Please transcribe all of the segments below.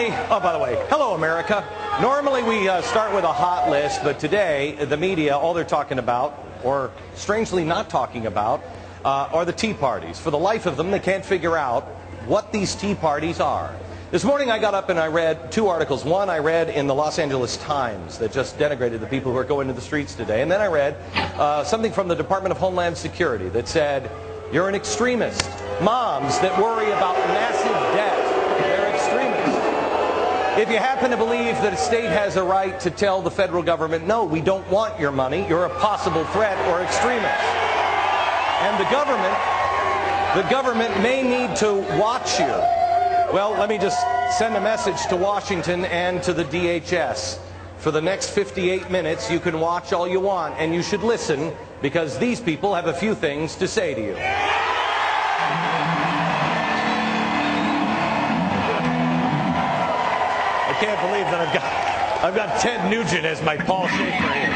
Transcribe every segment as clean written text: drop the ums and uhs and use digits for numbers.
by the way, hello, America. Normally we start with a hot list, but today the media, all they're talking about, or strangely not talking about, are the Tea Parties. For the life of them, they can't figure out what these Tea Parties are. This morning I got up and I read two articles. One I read in the Los Angeles Times that just denigrated the people who are going to the streets today. And then I read something from the Department of Homeland Security that said, you're an extremist. Moms that worry about massive debt, they're extremists. If you happen to believe that a state has a right to tell the federal government, no, we don't want your money, you're a possible threat or extremist. And the government may need to watch you. Well, let me just send a message to Washington and to the DHS. For the next 58 minutes, you can watch all you want, and you should listen, because these people have a few things to say to you. I can't believe that I've got Ted Nugent as my Paul Schaefer here.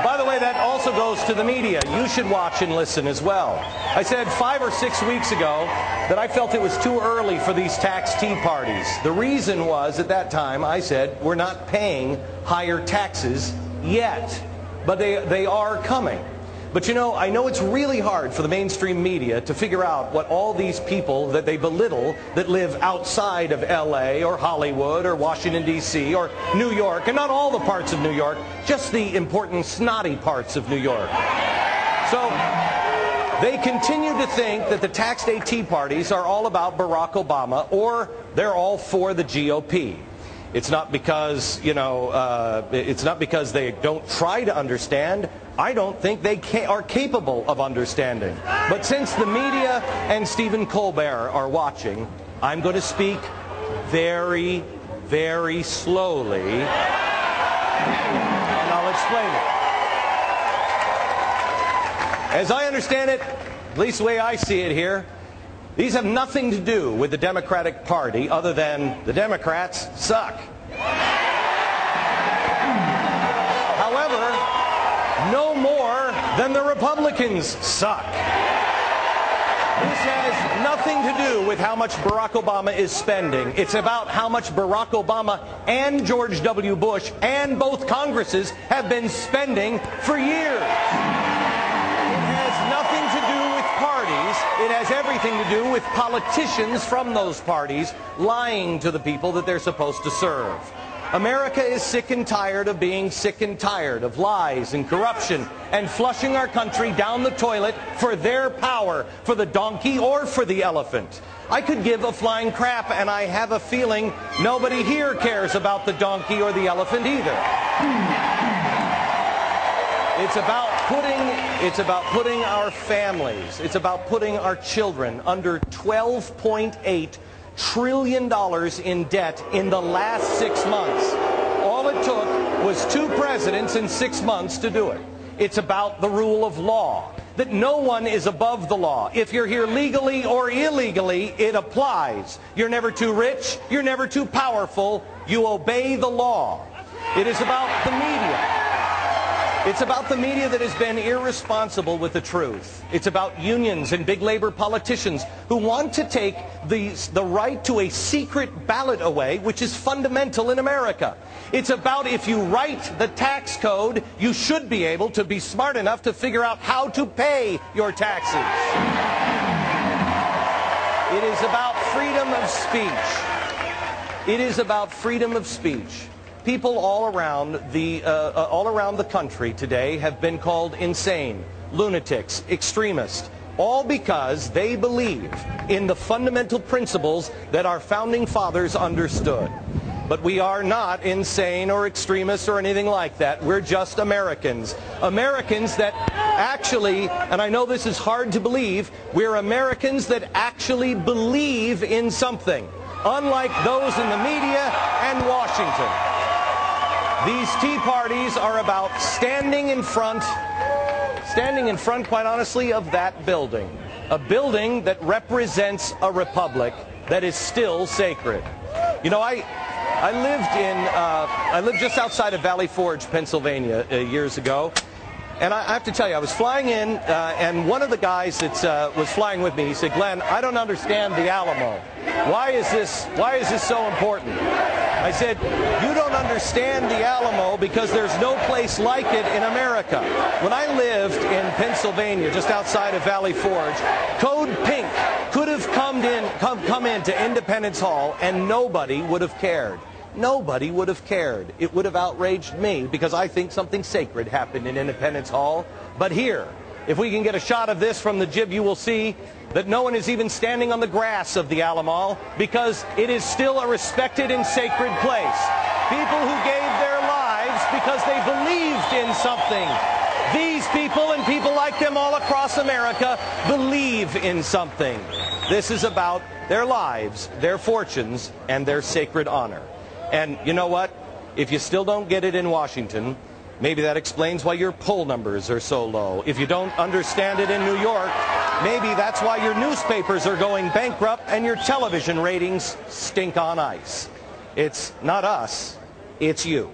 By the way, that also goes to the media. You should watch and listen as well. I said 5 or 6 weeks ago that I felt it was too early for these tax tea parties. The reason was, at that time, I said, we're not paying higher taxes yet, but they are coming. But you know, I know it's really hard for the mainstream media to figure out what all these people that they belittle that live outside of LA or Hollywood or Washington, D.C. or New York, and not all the parts of New York, just the important snotty parts of New York. So they continue to think that the tax day tea parties are all about Barack Obama, or they're all for the GOP. It's not because, it's not because they don't try to understand. I don't think they are capable of understanding. But since the media and Stephen Colbert are watching, I'm going to speak very, very slowly, and I'll explain it. As I understand it, at least the way I see it here, these have nothing to do with the Democratic Party other than the Democrats suck. However, no more than the Republicans suck. This has nothing to do with how much Barack Obama is spending. It's about how much Barack Obama and George W. Bush and both Congresses have been spending for years. It has everything to do with politicians from those parties lying to the people that they're supposed to serve. America is sick and tired of being sick and tired of lies and corruption and flushing our country down the toilet for their power, for the donkey or for the elephant. I could give a flying crap, and I have a feeling nobody here cares about the donkey or the elephant either. It's about putting our families, it's about putting our children under $12.8 trillion in debt in the last 6 months. All it took was 2 presidents in 6 months to do it. It's about the rule of law, that no one is above the law. If you're here legally or illegally, it applies. You're never too rich, you're never too powerful, you obey the law. It is about the media. It's about the media that has been irresponsible with the truth. It's about unions and big labor politicians who want to take the right to a secret ballot away, which is fundamental in America. It's about, if you write the tax code, you should be able to be smart enough to figure out how to pay your taxes. It is about freedom of speech. It is about freedom of speech. People all around the country today have been called insane, lunatics, extremists, all because they believe in the fundamental principles that our founding fathers understood. But we are not insane or extremists or anything like that. We're just Americans. Americans that actually, and I know this is hard to believe, we're Americans that actually believe in something, unlike those in the media and Washington. These tea parties are about standing in front, quite honestly, of that building. A building that represents a republic that is still sacred. You know, I lived just outside of Valley Forge, Pennsylvania, years ago. And I have to tell you, I was flying in, and one of the guys that was flying with me, he said, "Glenn, I don't understand the Alamo. Why is this so important?" I said, "You don't understand the Alamo because there's no place like it in America." When I lived in Pennsylvania, just outside of Valley Forge, Code Pink could have come into Independence Hall, and nobody would have cared. Nobody would have cared. It would have outraged me because I think something sacred happened in Independence Hall. But here, if we can get a shot of this from the jib, you will see that no one is even standing on the grass of the Alamo because it is still a respected and sacred place. People who gave their lives because they believed in something. These people and people like them all across America believe in something. This is about their lives, their fortunes, and their sacred honor. And you know what? If you still don't get it in Washington, maybe that explains why your poll numbers are so low. If you don't understand it in New York, maybe that's why your newspapers are going bankrupt and your television ratings stink on ice. It's not us, it's you.